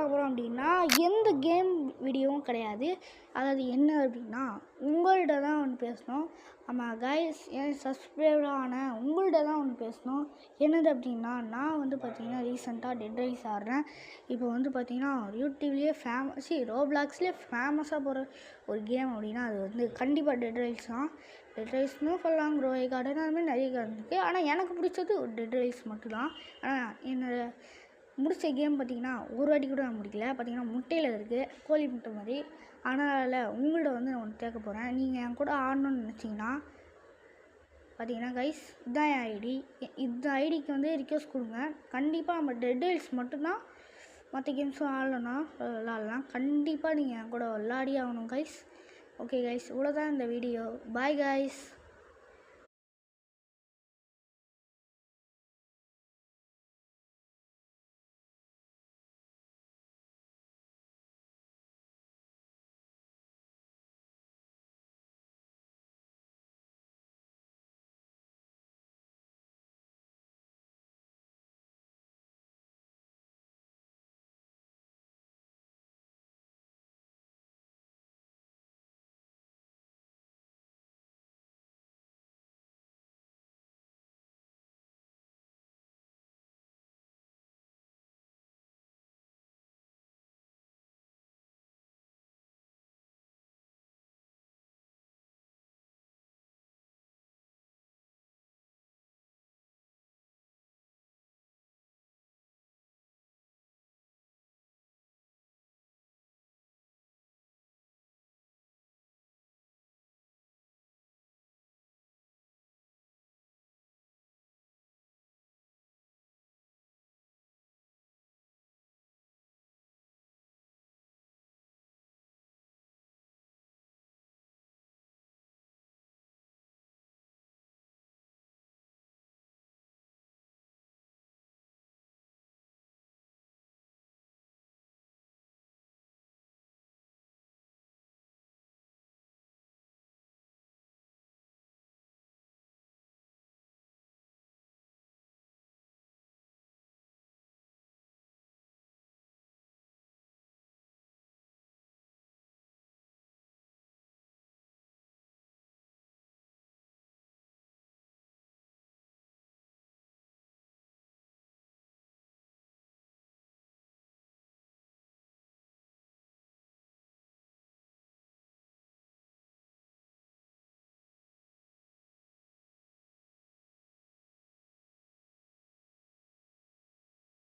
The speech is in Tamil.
பார்க்க போகிறோம் அப்படின்னா எந்த கேம் வீடியோவும் கிடையாது. அதாவது என்ன அப்படின்னா உங்கள்கிட்ட தான் ஒன்று பேசணும். ஆமாம் கைஸ், என் சப்ஸ்கிரைபரான உங்கள்கிட்ட தான் ஒன்று பேசணும். என்னது அப்படின்னா நான் வந்து பார்த்திங்கன்னா ரீசெண்டாக டெட் ரைஸ் ஆடுறேன். இப்போ வந்து பார்த்திங்கன்னா யூடியூப்லேயே ரோப்ளாக்ஸ்லேயே ஃபேமஸாக போகிற ஒரு கேம் அப்படின்னா அது வந்து கண்டிப்பாக டெட் ரைஸ் தான். டெட் ரைஸ்னு சொல்லலாம், க்ரோவை கார்டன், அது மாதிரி நிறைய கார்டன் இருக்குது. ஆனால் எனக்கு பிடிச்சது டெட் ரைஸ் மட்டும்தான். ஆனால் என்னோட முடித்த கேம் பார்த்திங்கன்னா ஒரு வாட்டி கூட நான் முடிக்கல. பார்த்திங்கன்னா முட்டையில் இருக்குது, கோழி முட்டை மாதிரி. அதனால் உங்கள்கிட்ட வந்து நான் ஒன்று கேட்க போகிறேன். நீங்கள் என் கூட ஆடணும்னு நினச்சிங்கன்னா பார்த்திங்கன்னா கைஸ், இதுதான் என் ஐடி. இந்த ஐடிக்கு வந்து ரிக்வெஸ்ட் கொடுங்க. கண்டிப்பாக நம்ம டெட் ரைஸ் மட்டும்தான், மற்ற கேம்ஸும் விளாட்லாம். கண்டிப்பாக நீங்கள் என் கூட விளாடி ஆகணும் கைஸ். ஓகே கைஸ், இவ்வளோதான் இந்த வீடியோ. Bye guys.